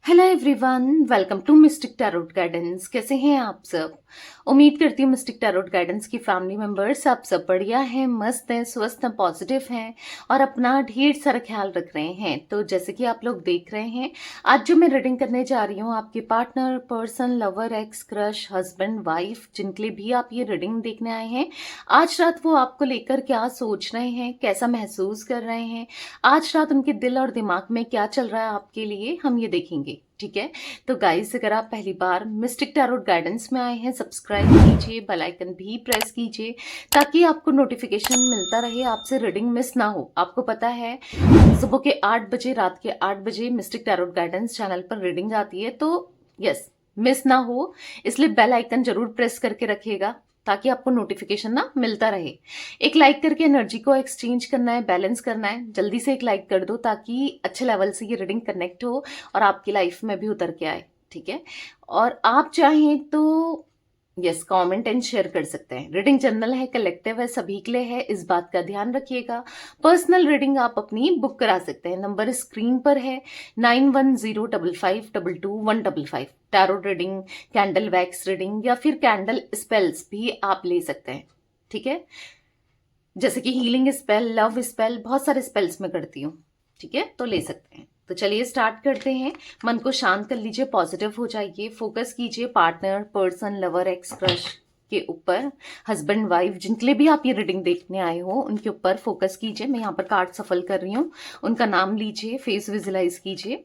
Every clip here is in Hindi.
Hello everyone, welcome to mystic tarot guidance. कैसे हैं आप सब? उम्मीद करती हूँ मिस्टिक टैरोट गाइडेंस की फैमिली मेंबर्स आप सब बढ़िया हैं, मस्त हैं, स्वस्थ हैं, पॉजिटिव हैं और अपना ढेर सारा ख्याल रख रहे हैं। तो जैसे कि आप लोग देख रहे हैं, आज जो मैं रीडिंग करने जा रही हूँ, आपके partner, person, lover, x, crush, husband, wife, जिनके लिए भी आप ये रीडिंग देखने आए हैं, आज रात वो आपको लेकर क्या सोच रहे हैं, कैसा महसूस कर रहे हैं, आज रात उनके दिल और दिमाग में क्या चल रहा है आपके लिए, हम ये देखेंगे। ठीक है, तो गाइस, अगर आप पहली बार मिस्टिक टैरोट गाइडेंस में आए हैं, सब्सक्राइब कीजिए, बेल आइकन भी प्रेस कीजिए ताकि आपको नोटिफिकेशन मिलता रहे, आपसे रीडिंग मिस ना हो। आपको पता है सुबह के 8 बजे, रात के 8 बजे मिस्टिक टैरोट गाइडेंस चैनल पर रीडिंग आती है, तो यस, मिस ना हो इसलिए बेल आइकन जरूर प्रेस करके रखिएगा ताकि आपको नोटिफिकेशन ना मिलता रहे। एक लाइक करके एनर्जी को एक्सचेंज करना है, बैलेंस करना है। जल्दी से एक लाइक कर दो ताकि अच्छे लेवल से ये रीडिंग कनेक्ट हो और आपकी लाइफ में भी उतर के आए। ठीक है, और आप चाहें तो यस, कमेंट एंड शेयर कर सकते हैं। रीडिंग जनरल है, कलेक्टिव है, सभी के लिए है, इस बात का ध्यान रखिएगा। पर्सनल रीडिंग आप अपनी बुक करा सकते हैं, नंबर स्क्रीन पर है 9105552155। Tarot reading, candle wax reading या फिर कैंडल स्पेल्स भी आप ले सकते हैं। ठीक है, जैसे कि हीलिंग स्पेल, लव स्पेल, बहुत सारे स्पेल्स मैं करती हूँ। ठीक है, तो ले सकते हैं। तो चलिए स्टार्ट करते हैं। मन को शांत कर लीजिए, पॉजिटिव हो जाइए, फोकस कीजिए partner, person, lover, x, crush के ऊपर, हस्बैंड, वाइफ, जिनके लिए भी आप ये रीडिंग देखने आए हो उनके ऊपर फोकस कीजिए। मैं यहाँ पर कार्ड सफल कर रही हूँ, उनका नाम लीजिए, फेस विजुलाइज कीजिए।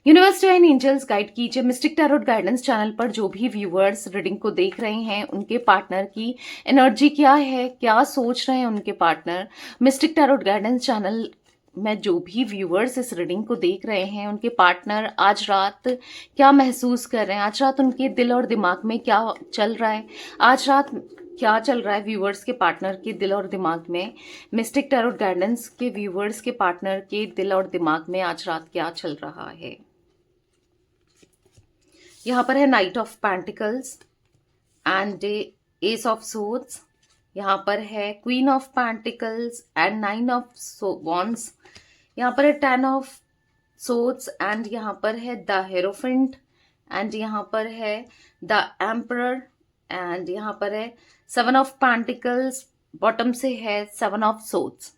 यूनिवर्स एंड एंजल्स गाइड कीजिए। मिस्टिक टैरोट गाइडेंस चैनल पर जो भी व्यूअर्स रीडिंग को देख रहे हैं, उनके पार्टनर की एनर्जी क्या है, क्या सोच रहे हैं उनके partner. Mistake tarot guidance channel में जो भी व्यूअर्स इस रीडिंग को देख रहे हैं, उनके पार्टनर आज रात क्या महसूस कर रहे हैं, आज रात उनके दिल और दिमाग में क्या चल रहा है, आज रात क्या चल रहा है व्यूअर्स के पार्टनर के दिल और दिमाग में। मिस्टिक टैरोट गाइडेंस के व्यूअर्स के पार्टनर के दिल और दिमाग में आज रात क्या चल रहा है। यहाँ पर है night of pentacles and S of swords. यहाँ पर है queen of pentacles and 9 of wands. यहाँ पर है 10 ऑफ सोर्ड्स एंड यहाँ पर है द हेरोफेंट एंड यहाँ पर है द एम्परर एंड यहाँ पर है 7 ऑफ पेंटिकल्स, बॉटम से है 7 ऑफ सोर्ड्स।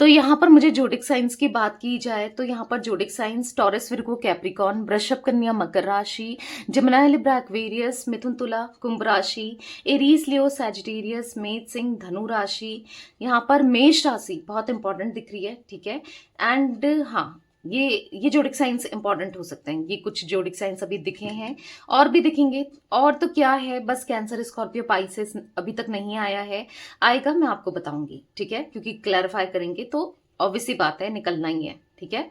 तो यहाँ पर मुझे जोडिक साइंस की बात की जाए तो यहाँ पर जोडिक साइंस टॉरस, विर्गो, कैप्रिकॉन, वृषभ, कन्या, मकर राशि, जमुना, लिब्रा, एक्वेरियस, मिथुन, तुला, कुंभ राशि, एरीज, लियो, सैजिटेरियस, मेष, सिंह, धनु राशि। यहाँ पर मेष राशि बहुत इंपॉर्टेंट दिख रही है। ठीक है, एंड हाँ, ये जोडिक साइंस इंपॉर्टेंट हो सकते हैं। ये कुछ जोडिक साइंस अभी दिखे हैं और भी दिखेंगे। और तो क्या है, बस कैंसर, स्कॉर्पियो, पाइसेस अभी तक नहीं आया है, आएगा, मैं आपको बताऊंगी। ठीक है, क्योंकि क्लैरिफाई करेंगे तो ऑब्वियसली बात है, निकलना ही है। ठीक है,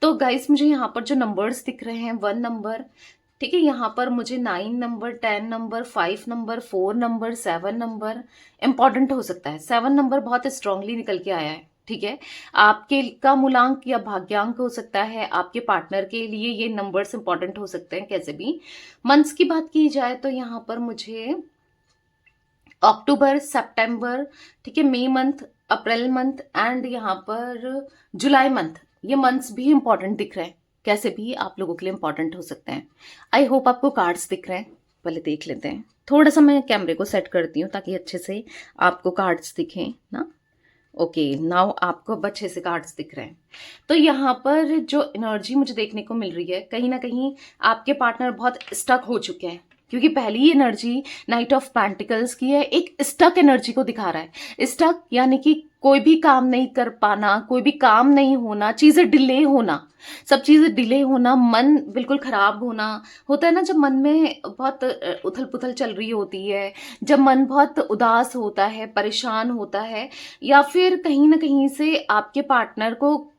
तो गाइस, मुझे यहाँ पर जो नंबर्स दिख रहे हैं, 1 नंबर, ठीक है, यहाँ पर मुझे 9 number, 10 number, 5 number, 4 number, 7 number important हो सकता है। 7 नंबर बहुत स्ट्रांगली निकल के आया है। ठीक है, आपके का मूलांक या भाग्यांक हो सकता है, आपके पार्टनर के लिए ये नंबर्स इंपॉर्टेंट हो सकते हैं। कैसे भी मंथ्स की बात की जाए तो यहाँ पर मुझे अक्टूबर, सितंबर, ठीक है, मई मंथ, अप्रैल मंथ एंड यहाँ पर जुलाई मंथ, ये मंथ्स भी इंपॉर्टेंट दिख रहे हैं। कैसे भी आप लोगों के लिए इंपॉर्टेंट हो सकते हैं। आई होप आपको कार्ड्स दिख रहे हैं, पहले देख लेते हैं। थोड़ा सा मैं कैमरे को सेट करती हूँ ताकि अच्छे से आपको कार्ड्स दिखें ना। ओके, नाउ आपको अब अच्छे से कार्ड्स दिख रहे हैं। तो यहाँ पर जो एनर्जी मुझे देखने को मिल रही है, कहीं ना कहीं आपके पार्टनर बहुत स्टक हो चुके हैं, क्योंकि पहली एनर्जी नाइट ऑफ पेंटिकल्स की है, एक स्टक एनर्जी को दिखा रहा है। स्टक यानी कि कोई भी काम नहीं कर पाना, कोई भी काम नहीं होना, चीजें डिले होना, सब चीजें डिले होना, मन बिल्कुल खराब होना। होता है ना, जब मन में बहुत उथल पुथल चल रही होती है, जब मन बहुत उदास होता है, परेशान होता है, या फिर कहीं ना कहीं से आपके पार्टनर को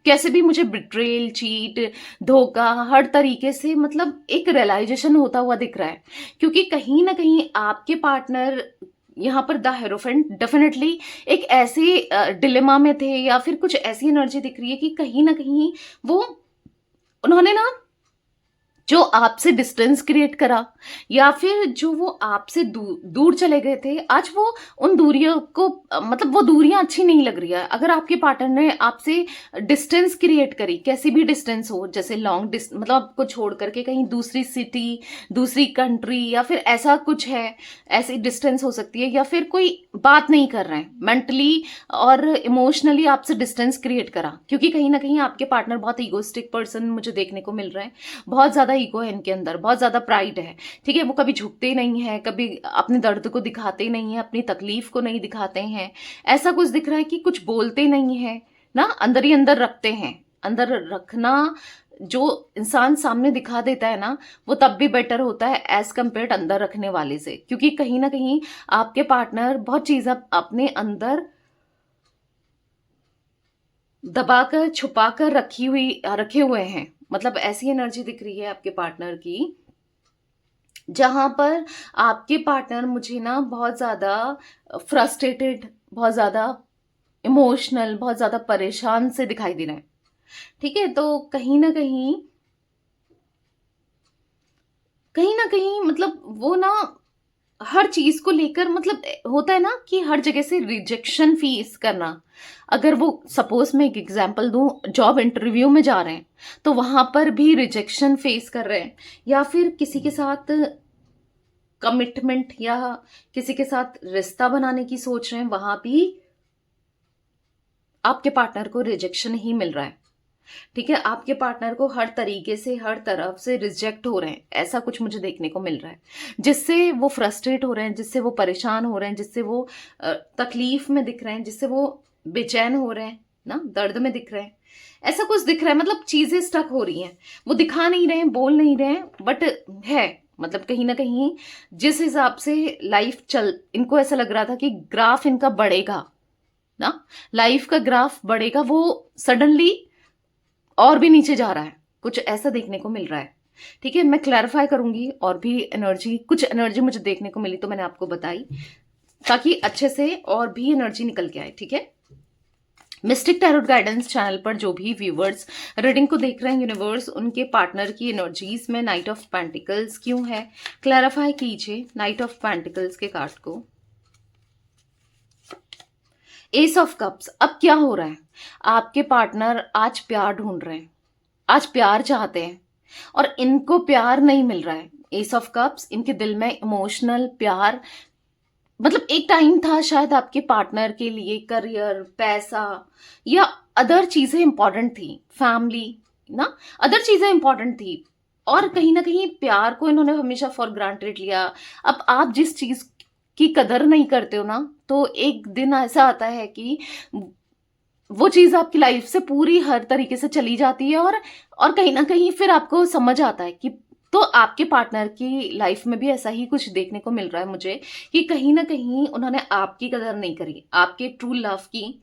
कैसे भी, मुझे बिट्रेल, चीट, धोखा, हर तरीके से मतलब एक रियलाइजेशन होता हुआ दिख रहा है। क्योंकि कहीं ना कहीं आपके पार्टनर यहाँ पर द हेरोफेंट डेफिनेटली एक ऐसे डिलेमा में थे, या फिर कुछ ऐसी एनर्जी दिख रही है कि कहीं ना कहीं वो, उन्होंने ना जो आपसे डिस्टेंस क्रिएट करा, या फिर जो वो आपसे दूर चले गए थे, आज वो उन दूरियों को मतलब वो दूरियां अच्छी नहीं लग रही है। अगर आपके पार्टनर ने आपसे डिस्टेंस क्रिएट करी, कैसी भी डिस्टेंस हो, जैसे लॉन्ग डिस्टेंस मतलब आपको छोड़ करके कहीं दूसरी सिटी, दूसरी कंट्री, या फिर ऐसा कुछ है, ऐसी डिस्टेंस हो सकती है, या फिर कोई बात नहीं कर रहे हैं, मेंटली और इमोशनली आपसे डिस्टेंस क्रिएट करा, क्योंकि कहीं ना कहीं आपके पार्टनर बहुत ईगोइस्टिक पर्सन मुझे देखने को मिल रहे हैं। बहुत ज्यादा ईगो है इनके अंदर, बहुत ज्यादा प्राइड है। ठीक है, वो कभी झुकते नहीं है, कभी अपने दर्द को दिखाते नहीं है, अपनी तकलीफ को नहीं दिखाते हैं। ऐसा कुछ दिख रहा है कि कुछ बोलते नहीं है ना, अंदर ही अंदर रखते हैं। अंदर रखना जो इंसान सामने दिखा देता है ना, वो तब भी बेटर होता है एज कंपेयर्ड अंदर रखने वाले से, क्योंकि कहीं ना कहीं आपके पार्टनर बहुत चीज अपने अंदर दबाकर छुपाकर रखे हुए हैं। मतलब ऐसी एनर्जी दिख रही है आपके पार्टनर की, जहां पर आपके पार्टनर मुझे ना बहुत ज्यादा फ्रस्ट्रेटेड, बहुत ज्यादा इमोशनल, बहुत ज्यादा परेशान से दिखाई दे रहे हैं। ठीक है, तो कहीं ना कहीं मतलब वो ना हर चीज को लेकर, मतलब होता है ना कि हर जगह से रिजेक्शन फेस करना। अगर वो सपोज मैं एक एग्जांपल दूं, जॉब इंटरव्यू में जा रहे हैं तो वहां पर भी रिजेक्शन फेस कर रहे हैं, या फिर किसी के साथ कमिटमेंट या किसी के साथ रिश्ता बनाने की सोच रहे हैं, वहां भी आपके पार्टनर को रिजेक्शन ही मिल रहा है। ठीक है, आपके पार्टनर को हर तरीके से, हर तरफ से रिजेक्ट हो रहे हैं, ऐसा कुछ मुझे देखने को मिल रहा है, जिससे वो फ्रस्ट्रेट हो रहे हैं, जिससे वो परेशान हो रहे हैं, जिससे वो तकलीफ में दिख रहे हैं, जिससे वो बेचैन हो रहे हैं ना, दर्द में दिख रहे हैं। ऐसा कुछ दिख रहा है, मतलब चीजें स्टक हो रही हैं, वो दिखा नहीं रहे हैं, बोल नहीं रहे हैं, बट है मतलब कहीं ना कहीं जिस हिसाब से लाइफ चल, इनको ऐसा लग रहा था कि ग्राफ इनका बढ़ेगा ना, लाइफ का ग्राफ बढ़ेगा, वो सडनली और भी नीचे जा रहा है, कुछ ऐसा देखने को मिल रहा है। ठीक है, मैं क्लैरिफाई करूंगी, और भी एनर्जी, कुछ एनर्जी मुझे देखने को मिली तो मैंने आपको बताई, ताकि अच्छे से और भी एनर्जी निकल के आए। ठीक है, मिस्टिक टैरोट गाइडेंस चैनल पर जो भी व्यूवर्स रीडिंग को देख रहे हैं, यूनिवर्स उनके पार्टनर की एनर्जीज में नाइट ऑफ पेंटिकल्स क्यों है, क्लैरिफाई कीजिए नाइट ऑफ पेंटिकल्स के कार्ड को। एस ऑफ कप्स, अब क्या हो रहा है, आपके पार्टनर आज प्यार ढूंढ रहे हैं, आज प्यार चाहते हैं, और इनको प्यार नहीं मिल रहा है। एस ऑफ कप्स, इनके दिल में इमोशनल प्यार, मतलब एक टाइम था शायद आपके पार्टनर के लिए करियर, पैसा या अदर चीजें इंपॉर्टेंट थी, फैमिली ना, अदर चीजें इंपॉर्टेंट थी, और कहीं ना कहीं प्यार को इन्होंने हमेशा फॉर ग्रांटेड लिया। अब आप जिस चीज की कदर नहीं करते हो ना, तो एक दिन ऐसा आता है कि वो चीज आपकी लाइफ से पूरी हर तरीके से चली जाती है, और कहीं ना कहीं फिर आपको समझ आता है कि, तो आपके पार्टनर की लाइफ में भी ऐसा ही कुछ देखने को मिल रहा है मुझे, कि कहीं ना कहीं उन्होंने आपकी कदर नहीं करी, आपके ट्रू लव की,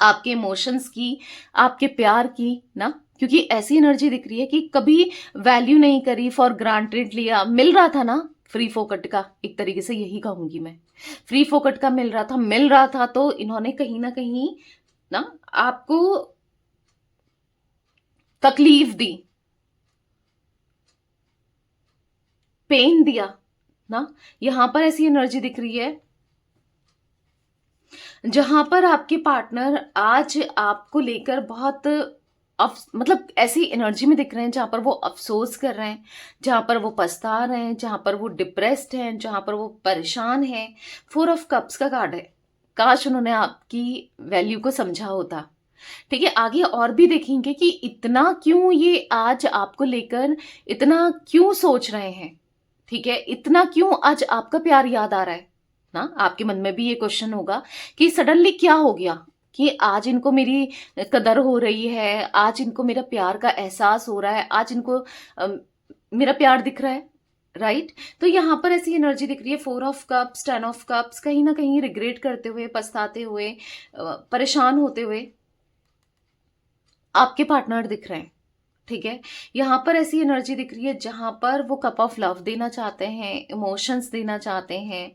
आपके इमोशंस की, आपके प्यार की ना, क्योंकि ऐसी एनर्जी दिख रही है कि कभी वैल्यू नहीं करी, फॉर ग्रांटेड लिया, मिल रहा था ना फ्री फोकट का, एक तरीके से यही कहूंगी मैं, फ्री फोकट का मिल रहा था, तो इन्होंने कहीं ना कहीं ना आपको तकलीफ दी, पेन दिया ना। यहां पर ऐसी एनर्जी दिख रही है जहां पर आपके पार्टनर आज आपको लेकर बहुत मतलब ऐसी एनर्जी में दिख रहे हैं जहां पर वो अफसोस कर रहे हैं, जहां पर वो पछता रहे हैं, जहां पर वो डिप्रेस्ड हैं, जहां पर वो परेशान हैं। 4 ऑफ कप्स का कार्ड है, काश उन्होंने आपकी वैल्यू को समझा होता। ठीक है, आगे और भी देखेंगे कि इतना क्यों ये आज आपको लेकर इतना क्यों सोच रहे हैं। ठीक है, इतना क्यों आज आपका प्यार याद आ रहा है ना, आपके मन में भी ये क्वेश्चन होगा कि सडनली क्या हो गया कि आज इनको मेरी कदर हो रही है, आज इनको मेरा प्यार का एहसास हो रहा है, आज इनको मेरा प्यार दिख रहा है। राइट, तो यहां पर ऐसी एनर्जी दिख रही है 4 ऑफ कप्स, 10 ऑफ कप्स, कहीं ना कहीं रिग्रेट करते हुए, पछताते हुए, परेशान होते हुए आपके पार्टनर दिख रहे हैं। ठीक है, यहां पर ऐसी एनर्जी दिख रही है जहां पर वो कप ऑफ लव देना चाहते हैं, इमोशंस देना चाहते हैं,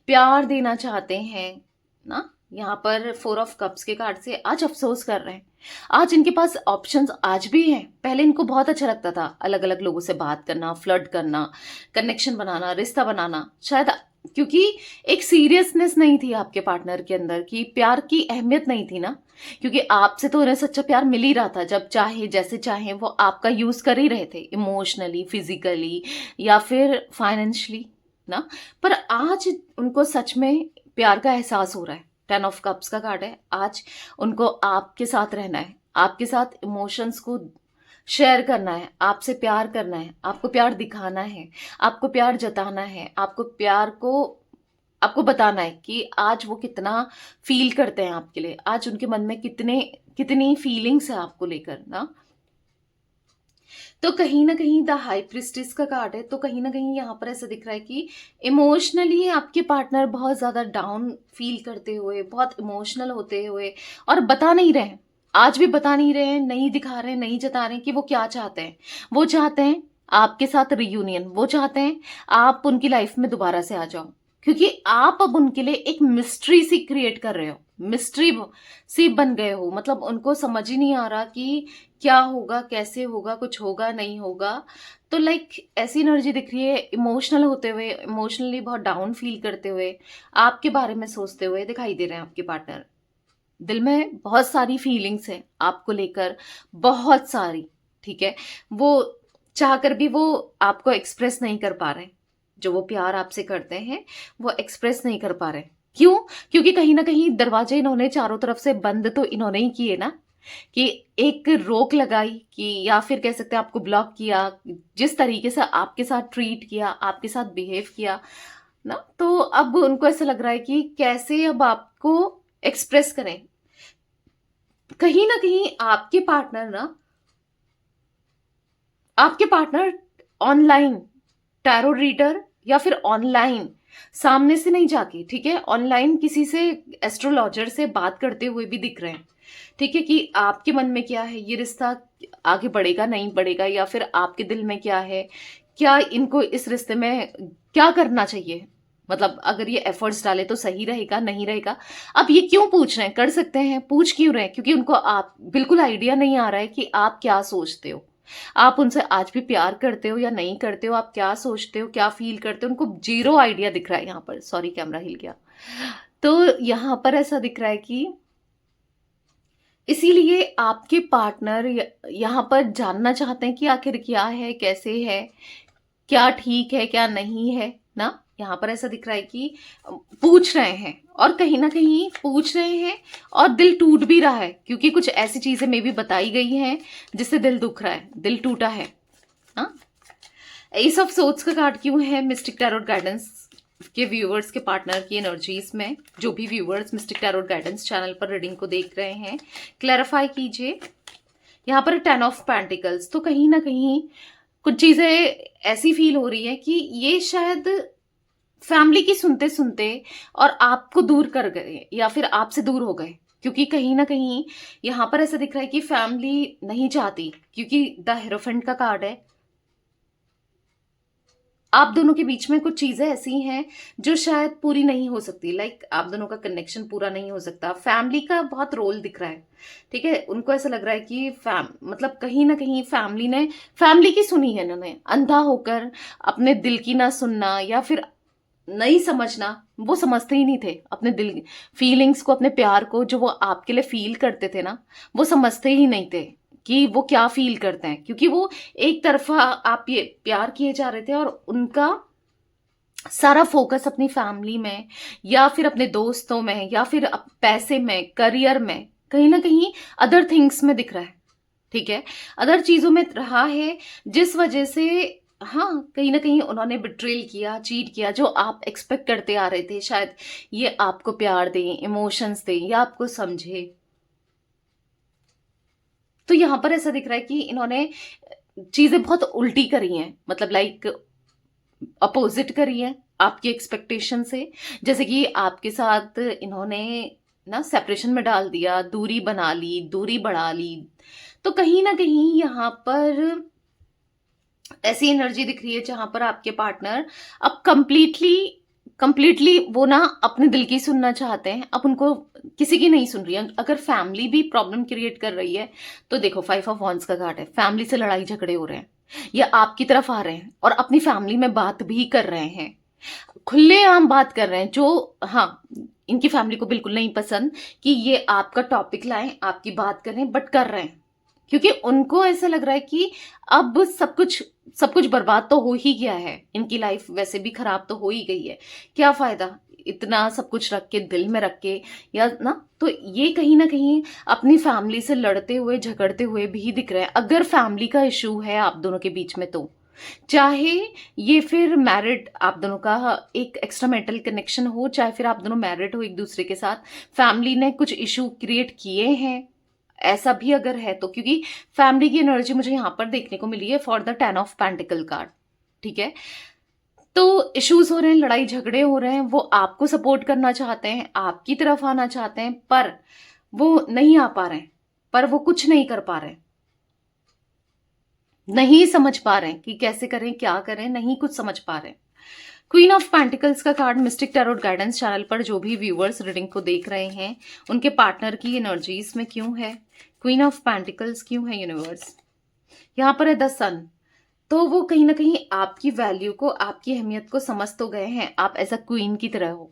प्यार देना चाहते हैं ना, यहाँ पर 4 ऑफ कप्स के कार्ड से आज अफसोस कर रहे हैं। आज इनके पास ऑप्शंस आज भी हैं। पहले इनको बहुत अच्छा लगता था अलग अलग लोगों से बात करना, फ्लर्ट करना, कनेक्शन बनाना, रिश्ता बनाना। शायद क्योंकि एक सीरियसनेस नहीं थी आपके पार्टनर के अंदर, कि प्यार की अहमियत नहीं थी ना, क्योंकि आपसे तो उन्हें सच्चा प्यार मिल ही रहा था। जब चाहे जैसे चाहे वो आपका यूज कर ही रहे थे, इमोशनली, फिजिकली या फिर फाइनेंशियली ना। पर आज उनको सच में प्यार का एहसास हो रहा है। 10 ऑफ कप्स का कार्ड है। आज उनको आपके साथ रहना है, आपके साथ इमोशंस को शेयर करना है, आपसे प्यार करना है, आपको प्यार दिखाना है, आपको प्यार जताना है, आपको बताना है कि आज वो कितना फील करते हैं आपके लिए। आज उनके मन में कितनी फीलिंग्स है आपको लेकर ना। तो कहीं ना कहीं द हाई प्रिस्टेस का कार्ड है। तो कहीं ना कहीं यहाँ पर ऐसा दिख रहा है कि इमोशनली आपके पार्टनर बहुत ज्यादा डाउन फील करते हुए, बहुत इमोशनल होते हुए, और बता नहीं रहे हैं, आज भी बता नहीं रहे हैं, नहीं दिखा रहे हैं, नहीं जता रहे हैं कि वो क्या चाहते हैं। वो चाहते हैं आपके साथ रियूनियन, वो चाहते हैं आप उनकी लाइफ में दोबारा से आ जाओ, क्योंकि आप अब उनके लिए एक मिस्ट्री सी क्रिएट कर रहे हो, मिस्ट्री सी बन गए हो। मतलब उनको समझ ही नहीं आ रहा कि क्या होगा, कैसे होगा, कुछ होगा नहीं होगा। तो लाइक ऐसी एनर्जी दिख रही है, इमोशनल होते हुए, इमोशनली बहुत डाउन फील करते हुए, आपके बारे में सोचते हुए दिखाई दे रहे हैं आपके पार्टनर। दिल में बहुत सारी फीलिंग्स हैं आपको लेकर, बहुत सारी, ठीक है। वो चाहकर भी वो आपको एक्सप्रेस नहीं कर पा रहे। जो वो प्यार आपसे करते हैं वो एक्सप्रेस नहीं कर पा रहे। क्यों? क्योंकि कहीं ना कहीं दरवाजे इन्होंने चारों तरफ से बंद तो इन्होंने ही किए ना, कि एक रोक लगाई, कि या फिर कह सकते हैं आपको ब्लॉक किया, जिस तरीके से आपके साथ ट्रीट किया, आपके साथ बिहेव किया ना। तो अब उनको ऐसा लग रहा है कि कैसे अब आपको एक्सप्रेस करें। कहीं ना कहीं आपके पार्टनर ऑनलाइन टैरो रीडर या फिर ऑनलाइन सामने से नहीं जाके, ठीक है, ऑनलाइन किसी से, एस्ट्रोलॉजर से बात करते हुए भी दिख रहे हैं, ठीक है, कि आपके मन में क्या है, ये रिश्ता आगे बढ़ेगा नहीं बढ़ेगा, या फिर आपके दिल में क्या है, क्या इनको इस रिश्ते में क्या करना चाहिए। मतलब अगर ये एफर्ट्स डाले तो सही रहेगा, नहीं रहेगा। अब ये क्यों पूछ रहे हैं, कर सकते हैं, पूछ क्यों रहे हैं, क्योंकि उनको आप बिल्कुल आइडिया नहीं आ रहा है कि आप क्या सोचते हो, आप उनसे आज भी प्यार करते हो या नहीं करते हो, आप क्या सोचते हो, क्या फील करते हो। उनको जीरो आइडिया दिख रहा है यहाँ पर। सॉरी, कैमरा हिल गया। तो यहाँ पर ऐसा दिख रहा है कि इसीलिए आपके पार्टनर यहाँ पर जानना चाहते हैं कि आखिर क्या है, कैसे है, क्या ठीक है, क्या नहीं है ना। यहाँ पर ऐसा दिख रहा है कि पूछ रहे हैं, और कहीं ना कहीं पूछ रहे हैं और दिल टूट भी रहा है, क्योंकि कुछ ऐसी चीजें में भी बताई गई हैं जिससे दिल दुख रहा है, दिल टूटा है ना। एस ऑफ सोर्ड्स का कार्ड क्यों है मिस्टिक टैरोट गाइडेंस के व्यूअर्स के पार्टनर की एनर्जीज में? जो भी viewers mistake tarot guidance channel पर रीडिंग को देख रहे हैं, क्लैरिफाई कीजिए। यहाँ पर 10 ऑफ पेंटिकल्स। तो कहीं ना कहीं कुछ चीजें ऐसी फील हो रही है कि ये शायद फैमिली की सुनते सुनते और आपको दूर कर गए, या फिर आपसे दूर हो गए, क्योंकि कहीं ना कहीं यहाँ पर ऐसा दिख रहा है कि फैमिली नहीं चाहती, क्योंकि द हेरोफेंट का कार्ड है। आप दोनों के बीच में कुछ चीजें ऐसी हैं जो शायद पूरी नहीं हो सकती। लाइक आप दोनों का कनेक्शन पूरा नहीं हो सकता। फैमिली का बहुत रोल दिख रहा है, ठीक है। उनको ऐसा लग रहा है कि मतलब कहीं ना कहीं फैमिली की सुनी है इन्होंने, अंधा होकर अपने दिल की ना सुनना, या फिर नहीं समझना। वो समझते ही नहीं थे अपने दिल फीलिंग्स को, अपने प्यार को, जो वो आपके लिए फील करते थे ना, वो समझते ही नहीं थे कि वो क्या फील करते हैं, क्योंकि वो एक तरफा आप ये प्यार किए जा रहे थे, और उनका सारा फोकस अपनी फैमिली में, या फिर अपने दोस्तों में, या फिर पैसे में, करियर में, कहीं ना कहीं अदर थिंग्स में दिख रहा है, ठीक है, अदर चीजों में रहा है, जिस वजह से हाँ कहीं ना कहीं उन्होंने बिट्रेल किया, चीट किया। जो आप एक्सपेक्ट करते आ रहे थे, शायद ये आपको प्यार दें, इमोशंस दें, या आपको समझे। तो यहां पर ऐसा दिख रहा है कि इन्होंने चीजें बहुत उल्टी करी हैं, मतलब लाइक अपोजिट करी है आपकी एक्सपेक्टेशन से। जैसे कि आपके साथ इन्होंने ना सेपरेशन में डाल दिया, दूरी बना ली, दूरी बढ़ा ली। तो कहीं ना कहीं यहाँ पर ऐसी एनर्जी दिख रही है जहां पर आपके पार्टनर अब कंप्लीटली कंप्लीटली वो ना अपने दिल की सुनना चाहते हैं, अब उनको किसी की नहीं सुन रही है। अगर फैमिली भी प्रॉब्लम क्रिएट कर रही है तो देखो 5 ऑफ वॉन्ड्स का कार्ड है, फैमिली से लड़ाई झगड़े हो रहे हैं या आपकी तरफ आ रहे हैं और अपनी फैमिली में बात भी कर रहे हैं, खुलेआम बात कर रहे हैं, जो हाँ इनकी फैमिली को बिल्कुल नहीं पसंद कि ये आपका टॉपिक लाएं, आपकी बात करें, बट कर रहे हैं क्योंकि उनको ऐसा लग रहा है कि अब सब कुछ बर्बाद तो हो ही गया है, इनकी लाइफ वैसे भी खराब तो हो ही गई है, क्या फायदा इतना सब कुछ रख के, दिल में रख के, या ना। तो ये कहीं ना कहीं अपनी फैमिली से लड़ते हुए झगड़ते हुए भी दिख रहे हैं। अगर फैमिली का इशू है आप दोनों के बीच में, तो चाहे ये फिर मैरिड आप दोनों का एक एक्स्ट्रा मैरिटल कनेक्शन हो, चाहे फिर आप दोनों मैरिड हो एक दूसरे के साथ, फैमिली ने कुछ इशू क्रिएट किए हैं, ऐसा भी अगर है तो, क्योंकि फैमिली की एनर्जी मुझे यहां पर देखने को मिली है for the 10 of pentacle card. ठीक है, तो इश्यूज हो रहे हैं, लड़ाई झगड़े हो रहे हैं, वो आपको सपोर्ट करना चाहते हैं, आपकी तरफ आना चाहते हैं, पर वो नहीं आ पा रहे हैं, पर वो कुछ नहीं कर पा रहे, नहीं समझ पा रहे हैं कि कैसे करें, क्या करें, नहीं कुछ समझ पा रहे हैं। क्वीन ऑफ पेंटिकल्स का card mistake tarot guidance channel पर जो भी व्यूअर्स रीडिंग को देख रहे हैं, उनके पार्टनर की एनर्जीज में क्यों है क्वीन ऑफ पेंटिकल्स, क्यों है यूनिवर्स। यहाँ पर है द सन, तो वो कहीं ना कहीं आपकी वैल्यू को, आपकी अहमियत को समझ तो गए हैं, आप एज अ क्वीन की तरह हो।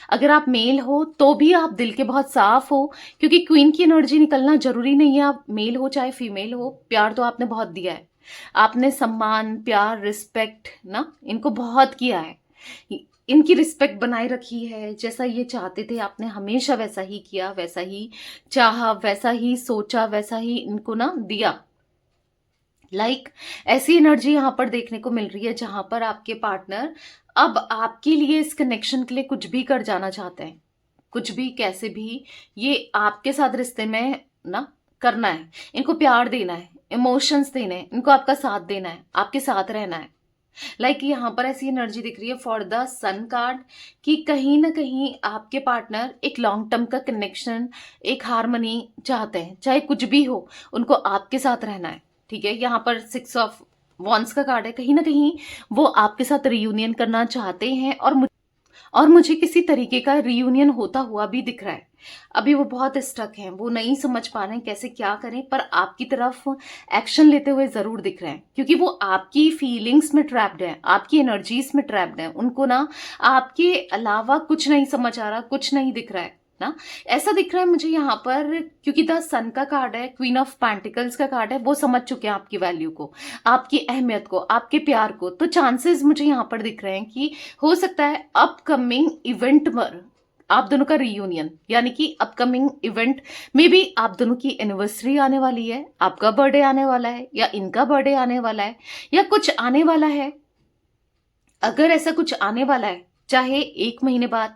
अगर आप मेल हो तो भी आप दिल के बहुत साफ हो, क्योंकि क्वीन की एनर्जी निकलना जरूरी नहीं है आप मेल हो चाहे फीमेल हो, प्यार तो आपने बहुत दिया है, आपने सम्मान, प्यार, रिस्पेक्ट ना इनको बहुत किया है, इनकी रिस्पेक्ट बनाए रखी है, जैसा ये चाहते थे आपने हमेशा वैसा ही किया, वैसा ही चाहा, वैसा ही सोचा, वैसा ही इनको ना दिया। ऐसी एनर्जी यहां पर देखने को मिल रही है जहां पर आपके पार्टनर अब आपके लिए, इस कनेक्शन के लिए कुछ भी कर जाना चाहते हैं, कुछ भी कैसे भी ये आपके साथ रिश्ते में ना करना है, इनको प्यार देना है, इमोशंस देने हैं, इनको आपका साथ देना है, आपके साथ रहना है। यहाँ पर ऐसी एनर्जी दिख रही है फॉर द सन कार्ड कि कहीं ना कहीं आपके पार्टनर एक लॉन्ग टर्म का कनेक्शन, एक हार्मनी चाहते हैं, चाहे कुछ भी हो उनको आपके साथ रहना है। ठीक है, यहाँ पर 6 ऑफ वॉन्ड्स का कार्ड है, कहीं ना कहीं वो आपके साथ रियूनियन करना चाहते हैं, और मुझे किसी तरीके का रियूनियन होता हुआ भी दिख रहा है। अभी वो बहुत स्टक हैं, वो नहीं समझ पा रहे हैं कैसे क्या करें, पर आपकी तरफ एक्शन लेते हुए जरूर दिख रहे हैं, क्योंकि वो आपकी फीलिंग्स में ट्रैप्ड है, आपकी एनर्जीज में ट्रैप्ड है, उनको ना आपके अलावा कुछ नहीं समझ आ रहा, कुछ नहीं दिख रहा है ना, ऐसा दिख रहा है मुझे यहाँ पर, क्योंकि द सन का कार्ड है, क्वीन ऑफ पेंटिकल्स का कार्ड है, वो समझ चुके हैं आपकी वैल्यू को, आपकी अहमियत को, आपके प्यार को। तो चांसेस मुझे यहाँ पर दिख रहे हैं कि हो सकता है अपकमिंग इवेंट पर आप दोनों का रियूनियन, यानी कि अपकमिंग इवेंट में भी आप दोनों की एनिवर्सरी आने वाली है, आपका बर्थडे आने वाला है, या इनका बर्थडे आने वाला है, या कुछ आने वाला है। अगर ऐसा कुछ आने वाला है, चाहे 1 महीने बाद,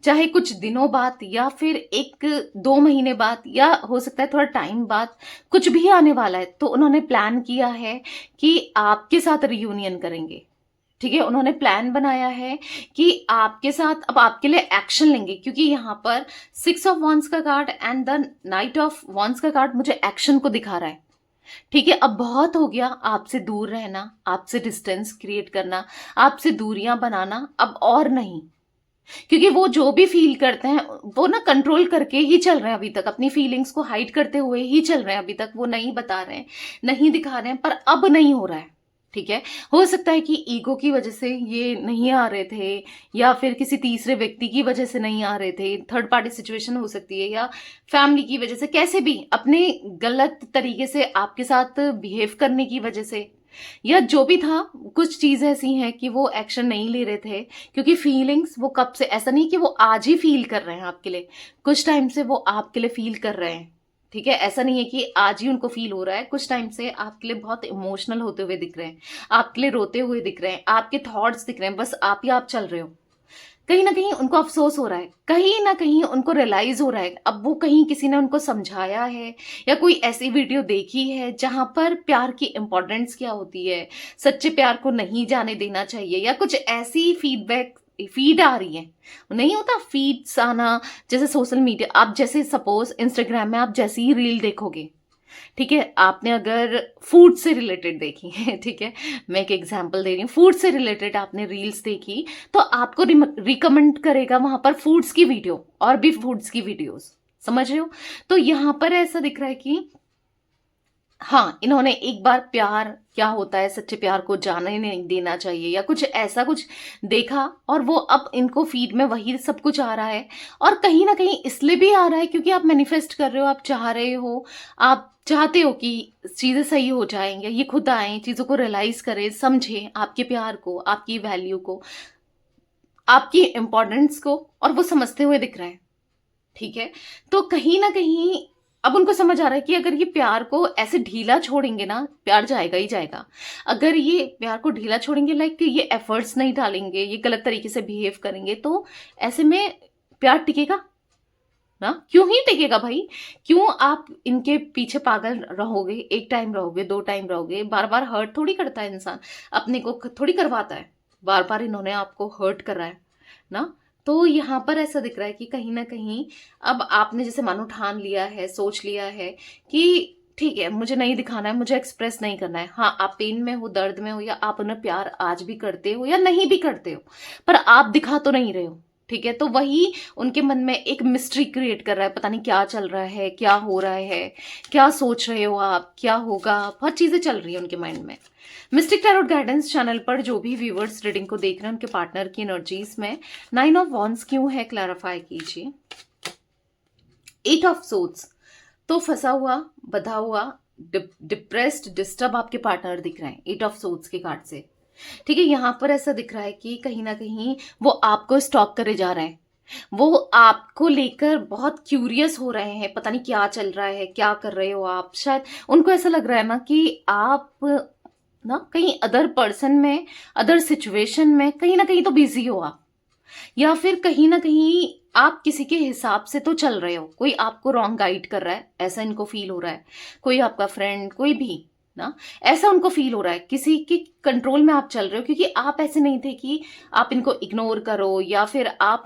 चाहे कुछ दिनों बाद, या फिर 1-2 महीने बाद, या हो सकता है थोड़ा टाइम बाद, कुछ भी आने वाला है, तो उन्होंने प्लान किया है कि आपके साथ रियूनियन करेंगे। ठीक है, उन्होंने प्लान बनाया है कि आपके साथ अब आपके लिए एक्शन लेंगे, क्योंकि यहाँ पर 6 ऑफ वॉन्ड्स का card and the night of wands का कार्ड मुझे एक्शन को दिखा रहा है। ठीक है, अब बहुत हो गया आपसे दूर रहना, आपसे डिस्टेंस क्रिएट करना, आपसे दूरियां बनाना, अब और नहीं, क्योंकि वो जो भी फील करते हैं वो ना कंट्रोल करके ही चल रहे हैं, अभी तक अपनी फीलिंग्स को हाइड करते हुए ही चल रहे हैं, अभी तक वो नहीं बता रहे हैं, नहीं दिखा रहे हैं, पर अब नहीं हो रहा है। ठीक है, हो सकता है कि ईगो की वजह से ये नहीं आ रहे थे, या फिर किसी तीसरे व्यक्ति की वजह से नहीं आ रहे थे, थर्ड पार्टी सिचुएशन हो सकती है, या फैमिली की वजह से, कैसे भी अपने गलत तरीके से आपके साथ बिहेव करने की वजह से, या जो भी था, कुछ चीजें ऐसी हैं कि वो एक्शन नहीं ले रहे थे, क्योंकि फीलिंग्स वो कब से, ऐसा नहीं कि वो आज ही फील कर रहे हैं आपके लिए, कुछ टाइम से वो आपके लिए फील कर रहे हैं। ठीक है, ऐसा नहीं है कि आज ही उनको फील हो रहा है, कुछ टाइम से आपके लिए बहुत इमोशनल होते हुए दिख रहे हैं, आपके लिए रोते हुए दिख रहे हैं, आपके थॉट्स दिख रहे हैं, बस आप ही आप चल रहे हो। कहीं ना कहीं उनको अफसोस हो रहा है, कहीं ना कहीं उनको रियलाइज हो रहा है, अब वो कहीं किसी ने उनको समझाया है, या कोई ऐसी वीडियो देखी है जहां पर प्यार की इंपॉर्टेंस क्या होती है, सच्चे प्यार को नहीं जाने देना चाहिए, या कुछ ऐसी फीड आ रही है, नहीं होता फीड्स आना, जैसे सोशल मीडिया, आप जैसे सपोज इंस्टाग्राम में आप जैसी ही रील देखोगे, ठीक है, आपने अगर फूड से रिलेटेड देखी है, ठीक है, मैं एक एग्जांपल दे रही हूँ, फूड से रिलेटेड आपने रील्स देखी तो आपको रिकमेंड करेगा वहां पर फूड्स की वीडियो और भी फूड्स की वीडियोस, समझ रहे हो। तो यहाँ पर ऐसा दिख रहा है कि हाँ, इन्होंने एक बार प्यार क्या होता है, सच्चे प्यार को जाने नहीं देना चाहिए या कुछ ऐसा कुछ देखा, और वो अब इनको फीड में वही सब कुछ आ रहा है। और कहीं ना कहीं इसलिए भी आ रहा है क्योंकि आप मैनिफेस्ट कर रहे हो, आप चाह रहे हो, आप चाहते हो कि चीजें सही हो जाएं, या ये खुद आए, चीजों को रियलाइज करें, समझें आपके प्यार को, आपकी वैल्यू को, आपकी इंपॉर्टेंस को, और वो समझते हुए दिख रहा है। ठीक है, तो कहीं ना कहीं अब उनको समझ आ रहा है कि अगर ये प्यार को ऐसे ढीला छोड़ेंगे ना, प्यार जाएगा ही जाएगा। अगर ये प्यार को ढीला छोड़ेंगे, लाइक ये एफर्ट्स नहीं डालेंगे, ये गलत तरीके से बिहेव करेंगे, तो ऐसे में प्यार टिकेगा ना? क्यों ही टिकेगा भाई? क्यों आप इनके पीछे पागल रहोगे? एक टाइम रहोगे, 2 टाइम रहोगे, बार बार हर्ट थोड़ी करता है इंसान, अपने को थोड़ी करवाता है, बार बार इन्होंने आपको हर्ट करा है ना। तो यहाँ पर ऐसा दिख रहा है कि कहीं ना कहीं अब आपने जैसे मानो ठान लिया है, सोच लिया है कि ठीक है, मुझे नहीं दिखाना है, मुझे एक्सप्रेस नहीं करना है। हाँ, आप पेन में हो, दर्द में हो, या आप उन्हें प्यार आज भी करते हो या नहीं भी करते हो, पर आप दिखा तो नहीं रहे हो। ठीक है, तो वही उनके मन में एक मिस्ट्री क्रिएट कर रहा है, पता नहीं क्या चल रहा है, क्या हो रहा है, क्या सोच रहे हो आप, क्या होगा, बहुत चीजें चल रही है उनके माइंड में। मिस्टिक टैरोट गाइडेंस चैनल पर जो भी व्यूवर्स रीडिंग को देख रहे हैं, उनके पार्टनर की एनर्जीज में 9 ऑफ वॉन्ड्स क्यों है, क्लैरिफाई कीजिए। 8 ऑफ सोर्ड्स, तो फंसा हुआ, बधा हुआ, डिप्रेस्ड, डिस्टर्ब आपके पार्टनर दिख रहे हैं 8 ऑफ सोर्ड्स के कार्ड से। ठीक है, यहां पर ऐसा दिख रहा है कि कहीं ना कहीं वो आपको स्टॉक करे जा रहे हैं, वो आपको लेकर बहुत क्यूरियस हो रहे हैं, पता नहीं क्या चल रहा है, क्या कर रहे हो आप। शायद उनको ऐसा लग रहा है ना कि आप ना कहीं अदर पर्सन में, अदर सिचुएशन में कहीं ना कहीं तो बिजी हो आप, या फिर कहीं ना कहीं आप किसी के हिसाब से तो चल रहे हो, कोई आपको रॉन्ग गाइड कर रहा है, ऐसा इनको फील हो रहा है। कोई आपका फ्रेंड, कोई भी ना, ऐसा उनको फील हो रहा है, किसी के कंट्रोल में आप चल रहे हो, क्योंकि आप ऐसे नहीं थे कि आप इनको इग्नोर करो या फिर आप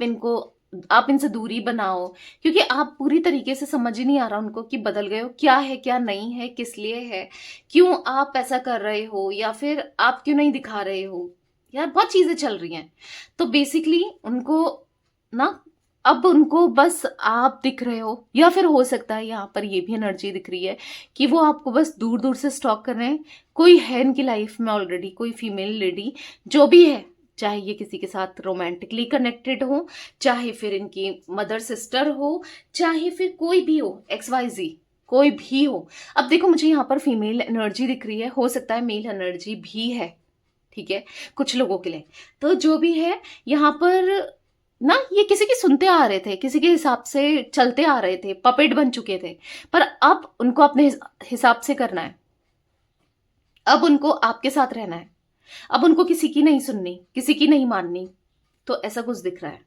इनसे दूरी बनाओ, क्योंकि आप पूरी तरीके से समझ ही नहीं आ रहा उनको कि बदल गए हो, क्या है क्या नहीं है, किस लिए है, क्यों आप ऐसा कर रहे हो, या फिर आप क्यों नहीं दिखा रहे हो, यार बहुत चीजें चल रही हैं। तो बेसिकली उनको ना, अब उनको बस आप दिख रहे हो, या फिर हो सकता है यहाँ पर ये भी एनर्जी दिख रही है कि वो आपको बस दूर दूर से स्टॉक कर रहे हैं। कोई है इनकी लाइफ में ऑलरेडी, कोई फीमेल लेडी जो भी है, चाहे ये किसी के साथ रोमांटिकली कनेक्टेड हो, चाहे फिर इनकी मदर सिस्टर हो, चाहे फिर कोई भी हो, XYZ कोई भी हो। अब देखो, मुझे यहाँ पर फीमेल एनर्जी दिख रही है, हो सकता है मेल एनर्जी भी है, ठीक है, कुछ लोगों के लिए। तो जो भी है यहाँ पर ना, ये किसी की सुनते आ रहे थे, किसी के हिसाब से चलते आ रहे थे, पपेट बन चुके थे, पर अब उनको अपने हिसाब से करना है, अब उनको आपके साथ रहना है, अब उनको किसी की नहीं सुननी, किसी की नहीं माननी। तो ऐसा कुछ दिख रहा है।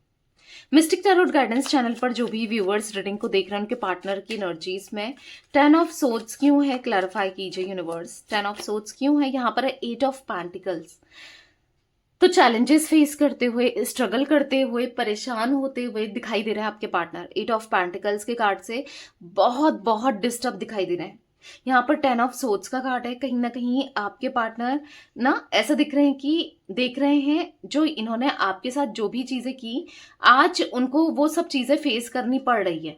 मिस्टिक टैरोट गाइडेंस चैनल पर जो भी व्यूअर्स रीडिंग को देख रहे हैं, उनके पार्टनर की एनर्जीज में 10 ऑफ सोर्ड्स क्यों है, क्लैरिफाई कीजिए यूनिवर्स। 10 ऑफ सोर्ड्स क्यों है, यहाँ पर है 8 ऑफ पेंटिकल्स। तो चैलेंजेस फेस करते हुए, स्ट्रगल करते हुए, परेशान होते हुए दिखाई दे रहा है आपके पार्टनर। 8 ऑफ पेंटिकल्स के कार्ड से बहुत बहुत डिस्टर्ब दिखाई दे रहे हैं। यहाँ पर 10 ऑफ सोर्ड्स का कार्ड है, कहीं ना कहीं आपके पार्टनर ना ऐसा दिख रहे हैं कि देख रहे हैं जो इन्होंने आपके साथ जो भी चीजें की, आज उनको वो सब चीजें फेस करनी पड़ रही है।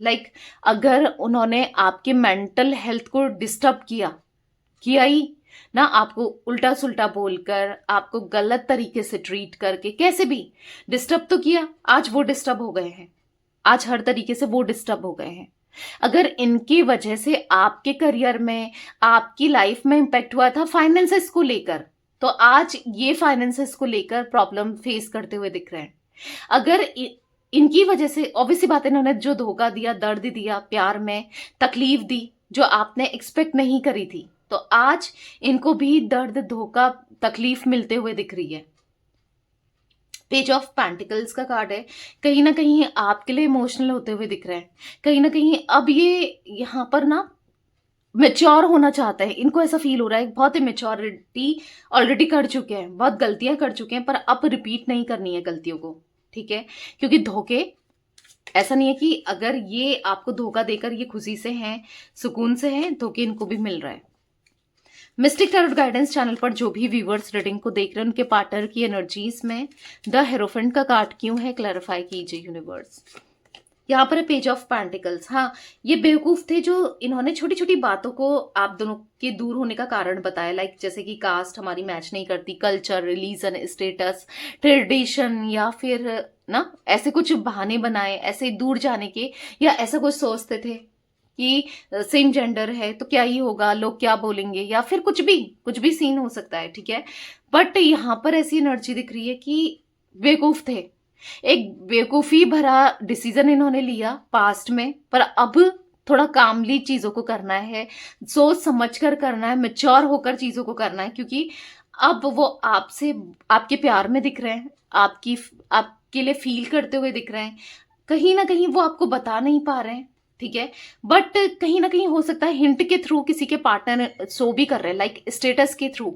लाइक अगर उन्होंने आपके मेंटल हेल्थ को डिस्टर्ब किया ही ना, आपको उल्टा सुल्टा बोलकर, आपको गलत तरीके से ट्रीट करके, कैसे भी डिस्टर्ब तो किया, आज वो डिस्टर्ब हो गए हैं, आज हर तरीके से वो डिस्टर्ब हो गए हैं। अगर इनकी वजह से आपके करियर में, आपकी लाइफ में इंपैक्ट हुआ था फाइनेंसेस को लेकर, तो आज ये फाइनेंसेस को लेकर प्रॉब्लम फेस करते हुए दिख रहे हैं। अगर इनकी वजह से ऑब्वियसली बात है, इन्होंने जो धोखा दिया, दर्द दिया, प्यार में तकलीफ दी, जो आपने एक्सपेक्ट नहीं करी थी, तो आज इनको भी दर्द, धोखा, तकलीफ मिलते हुए दिख रही है। पेज ऑफ पेंटिकल्स का कार्ड है, कहीं ना कहीं आपके लिए इमोशनल होते हुए दिख रहे हैं, कहीं ना कहीं अब ये यहाँ पर ना मेच्योर होना चाहते हैं, इनको ऐसा फील हो रहा है बहुत ही मेच्योरिटी ऑलरेडी कर चुके हैं, बहुत गलतियां कर चुके हैं, पर अब रिपीट नहीं करनी है गलतियों को, ठीक है, क्योंकि धोखे ऐसा नहीं है कि अगर ये आपको धोखा देकर ये खुशी से हैं, सुकून से हैं, तो कि इनको भी मिल रहा है। मिस्टिक टैरोट गाइडेंस चैनल पर जो भी व्यूवर्स रीडिंग को देख रहे हैं, उनके पार्टनर की एनर्जीज में द हेरोफेंट का कार्ड क्यों है, क्लैरिफाई कीजिए यूनिवर्स। यहाँ पर है पेज ऑफ पैंटिकल्स। हाँ, ये बेवकूफ थे जो इन्होंने छोटी छोटी बातों को आप दोनों के दूर होने का कारण बताया, लाइक जैसे कि कास्ट हमारी मैच नहीं करती, कल्चर, रिलीजन, स्टेटस, ट्रेडिशन, या फिर ना ऐसे कुछ बहाने बनाए ऐसे दूर जाने के, या ऐसा कुछ सोचते थे कि सेम जेंडर है तो क्या ही होगा, लोग क्या बोलेंगे, या फिर कुछ भी सीन हो सकता है, ठीक है। बट यहाँ पर ऐसी एनर्जी दिख रही है कि बेवकूफ थे, एक बेवकूफी भरा डिसीजन इन्होंने लिया पास्ट में, पर अब थोड़ा कामली चीजों को करना है, सोच समझ कर करना है, मेच्योर होकर चीजों को करना है, क्योंकि अब वो आपसे, आपके प्यार में दिख रहे हैं, आपके लिए फील करते हुए दिख रहे हैं। कहीं ना कहीं वो आपको बता नहीं पा रहे हैं, ठीक है, बट कहीं ना कहीं हो सकता है हिंट के थ्रू किसी के पार्टनर शो भी कर रहे हैं, लाइक स्टेटस के थ्रू,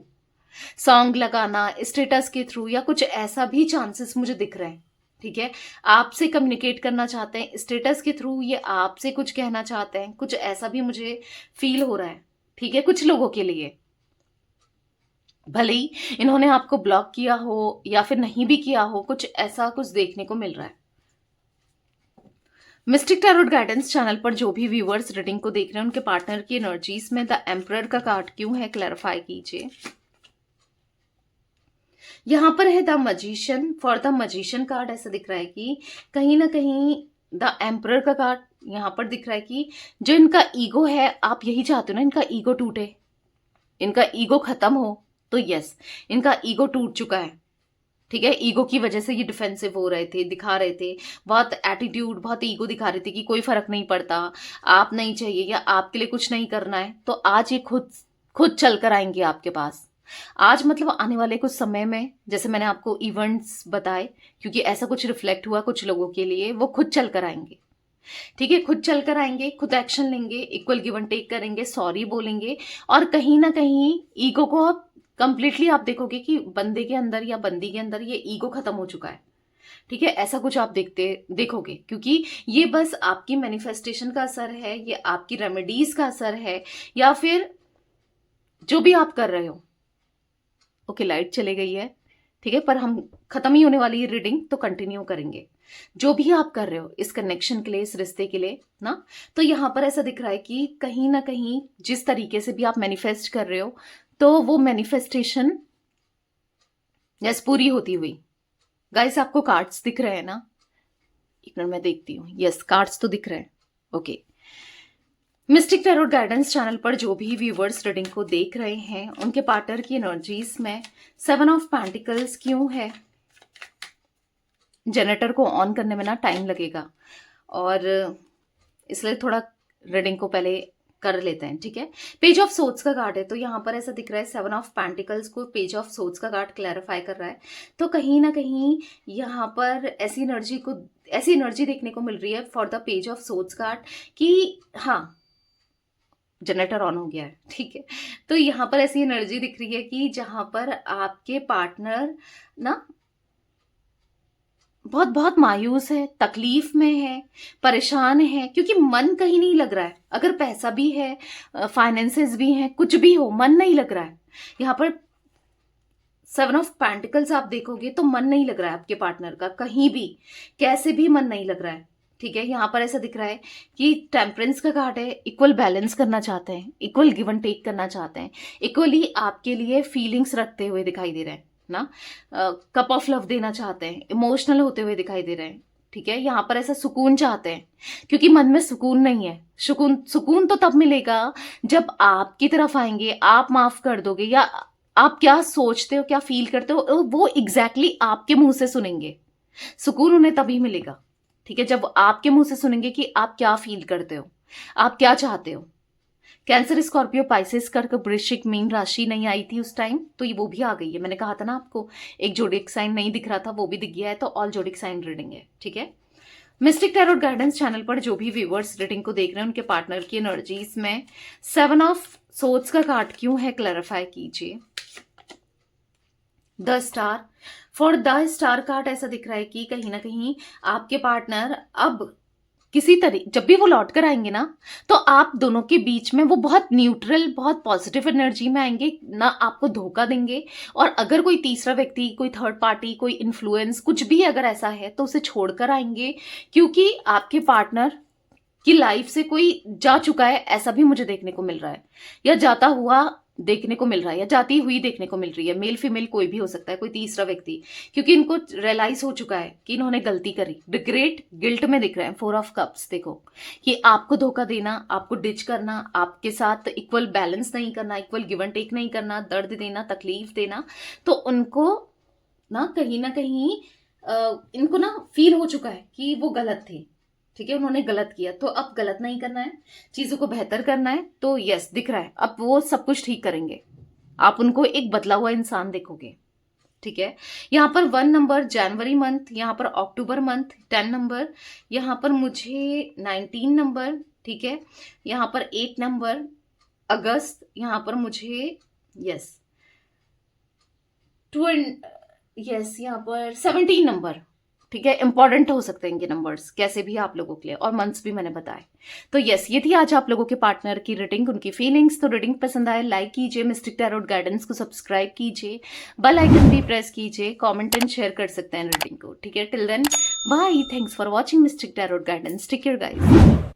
सॉन्ग लगाना स्टेटस के थ्रू, या कुछ ऐसा भी चांसेस मुझे दिख रहे हैं, ठीक है। आपसे कम्युनिकेट करना चाहते हैं स्टेटस के थ्रू, ये आपसे कुछ कहना चाहते हैं, कुछ ऐसा भी मुझे फील हो रहा है, ठीक है, कुछ लोगों के लिए। भले ही इन्होंने आपको ब्लॉक किया हो या फिर नहीं भी किया हो, कुछ ऐसा कुछ देखने को मिल रहा है। मिस्टिक टैरोट गाइडेंस चैनल पर जो भी व्यूअर्स रीडिंग को देख रहे हैं, उनके पार्टनर की एनर्जीज में द एम्परर का कार्ड क्यों है, क्लैरिफाई कीजिए। यहां पर है the magician. For the magician card ऐसा दिख रहा है कि कहीं ना कहीं द एम्परर का कार्ड यहां पर दिख रहा है कि जो इनका ईगो है, आप यही चाहते हो ना, इनका ईगो टूटे, इनका ईगो खत्म हो, तो यस, इनका ईगो टूट चुका है, ठीक है। ईगो की वजह से ये डिफेंसिव हो रहे थे, दिखा रहे थे बहुत एटीट्यूड, बहुत ईगो दिखा रहे थे कि कोई फर्क नहीं पड़ता, आप नहीं चाहिए या आपके लिए कुछ नहीं करना है, तो आज ये खुद खुद चल कर आएंगे आपके पास। आज मतलब आने वाले कुछ समय में, जैसे मैंने आपको इवेंट्स बताए, क्योंकि ऐसा कुछ रिफ्लेक्ट हुआ कुछ लोगों के लिए, वो खुद चल कर आएंगे, ठीक है, खुद चल कर आएंगे, खुद एक्शन लेंगे, इक्वल गिव एंड टेक करेंगे, सॉरी बोलेंगे, और कहीं ना कहीं ईगो को आप कंप्लीटली, आप देखोगे कि बंदे के अंदर या बंदी के अंदर ये ईगो खत्म हो चुका है, ठीक है। ऐसा कुछ आप देखोगे, क्योंकि ये बस आपकी मैनिफेस्टेशन का असर है, ये आपकी रेमेडीज का असर है, या फिर जो भी आप कर रहे हो। ओके, लाइट चले गई है, ठीक है, पर हम खत्म ही होने वाली है रीडिंग, तो कंटिन्यू करेंगे। जो भी आप कर रहे हो इस कनेक्शन के लिए, इस रिश्ते के लिए ना, तो यहां पर ऐसा दिख रहा है कि कहीं ना कहीं जिस तरीके से भी आप मैनिफेस्ट कर रहे हो, तो वो मैनिफेस्टेशन यस पूरी होती हुई। गाइस, आपको कार्ड्स दिख रहे हैं ना, एक मिनट मैं देखती हूँ, यस कार्ड्स तो दिख रहे हैं। Okay, mistake tarot guidance channel पर जो भी व्यूवर्स रीडिंग को देख रहे हैं, उनके पार्टनर की एनर्जीज में 7 ऑफ पेंटिकल्स क्यों है। जनरेटर को ऑन करने में ना टाइम लगेगा, और इसलिए थोड़ा रीडिंग को पहले कर लेते हैं, ठीक है। पेज ऑफ सोर्ड्स का कार्ड है, तो यहाँ पर ऐसा दिख रहा है 7 ऑफ पेंटिकल्स को पेज ऑफ सोर्ड्स का कार्ड क्लैरिफाई कर रहा है। तो कहीं ना कहीं यहाँ पर ऐसी एनर्जी देखने को मिल रही है for the page of swords card कि हाँ, जनरेटर ऑन हो गया है, ठीक है। तो यहाँ पर ऐसी एनर्जी दिख रही है कि जहां पर आपके पार्टनर ना बहुत बहुत मायूस है, तकलीफ में है, परेशान है, क्योंकि मन कहीं नहीं लग रहा है। अगर पैसा भी है, फाइनेंसेस भी हैं, कुछ भी हो, मन नहीं लग रहा है। यहाँ पर 7 ऑफ पेंटिकल्स आप देखोगे तो मन नहीं लग रहा है आपके पार्टनर का, कहीं भी कैसे भी मन नहीं लग रहा है, ठीक है। यहाँ पर ऐसा दिख रहा है कि टेम्परेंस का कार्ड है, इक्वल बैलेंस करना चाहते हैं, इक्वल गिव एंड टेक करना चाहते हैं, इक्वली आपके लिए फीलिंग्स रखते हुए दिखाई दे रहे हैं ना, कप ऑफ लव देना चाहते हैं, इमोशनल होते हुए दिखाई दे रहे हैं, ठीक है। यहाँ पर ऐसा सुकून चाहते हैं, क्योंकि मन में सुकून नहीं है। सुकून तो तब मिलेगा जब आपकी तरफ आएंगे, आप माफ कर दोगे, या आप क्या सोचते हो, क्या फील करते हो, वो एग्जैक्टली आपके मुंह से सुनेंगे। सुकून उन्हें तभी मिलेगा, ठीक है, जब आपके मुंह से सुनेंगे कि आप क्या फील करते हो, आप क्या चाहते हो। कैंसर, स्कॉर्पियो, पाइसेस, कर्क, वृश्चिक, मीन राशि नहीं आई थी उस टाइम, तो ये वो भी आ गई है। मैंने कहा था ना आपको, एक जोडिक साइन नहीं दिख रहा था, वो भी दिख गया है, तो ऑल जोडिक साइन रीडिंग है, ठीक है। मिस्टिक टैरोट गाइडेंस चैनल पर जो भी व्यूअर्स रीडिंग को देख रहे हैं, उनके पार्टनर की एनर्जीज में 7 ऑफ सोर्ड्स का कार्ड क्यों है, क्लैरिफाई कीजिए। The star. For the star card ऐसा दिख रहा है कि कहीं ना कहीं आपके पार्टनर अब किसी तरह जब भी वो लौट कर आएंगे ना, तो आप दोनों के बीच में वो बहुत न्यूट्रल, बहुत पॉजिटिव एनर्जी में आएंगे, ना आपको धोखा देंगे। और अगर कोई तीसरा व्यक्ति, कोई थर्ड पार्टी, कोई इन्फ्लुएंस, कुछ भी अगर ऐसा है तो उसे छोड़कर आएंगे, क्योंकि आपके पार्टनर की लाइफ से कोई जा चुका है, ऐसा भी मुझे देखने को मिल रहा है, या जाता हुआ देखने को मिल रहा है, या जाती हुई देखने को मिल रही है। मेल फीमेल कोई भी हो सकता है, कोई तीसरा व्यक्ति, क्योंकि इनको रियलाइज हो चुका है कि इन्होंने गलती करी। रिग्रेट, गिल्ट में दिख रहे हैं। 4 ऑफ कप्स देखो कि आपको धोखा देना, आपको डिच करना, आपके साथ इक्वल बैलेंस नहीं करना, इक्वल गिव एंड टेक नहीं करना, दर्द देना, तकलीफ देना, तो उनको ना कहीं इनको ना फील हो चुका है कि वो गलत थे। ठीक है, उन्होंने गलत किया, तो अब गलत नहीं करना है, चीजों को बेहतर करना है। तो यस, दिख रहा है अब वो सब कुछ ठीक करेंगे। आप उनको एक बदला हुआ इंसान देखोगे। ठीक है, यहाँ पर 1 नंबर जनवरी मंथ, यहाँ पर अक्टूबर मंथ 10 नंबर, यहाँ पर मुझे 19 नंबर, ठीक है, यहाँ पर 8 नंबर अगस्त, यहाँ पर मुझे यस यहाँ पर 17 नंबर। ठीक है, इंपॉर्टेंट हो सकते हैं इनके नंबर्स कैसे भी आप लोगों के लिए, और मंथ्स भी मैंने बताए। तो यस, ये थी आज आप लोगों के पार्टनर की रीडिंग, उनकी फीलिंग्स। तो रीडिंग पसंद आए लाइक कीजिए, मिस्टिक टैरोट गाइडेंस को सब्सक्राइब कीजिए, बेल आइकन भी प्रेस कीजिए, कमेंट एंड शेयर कर सकते हैं रीडिंग को। ठीक है, till then bye, thanks for watching mystic tarot guidance, take care guys.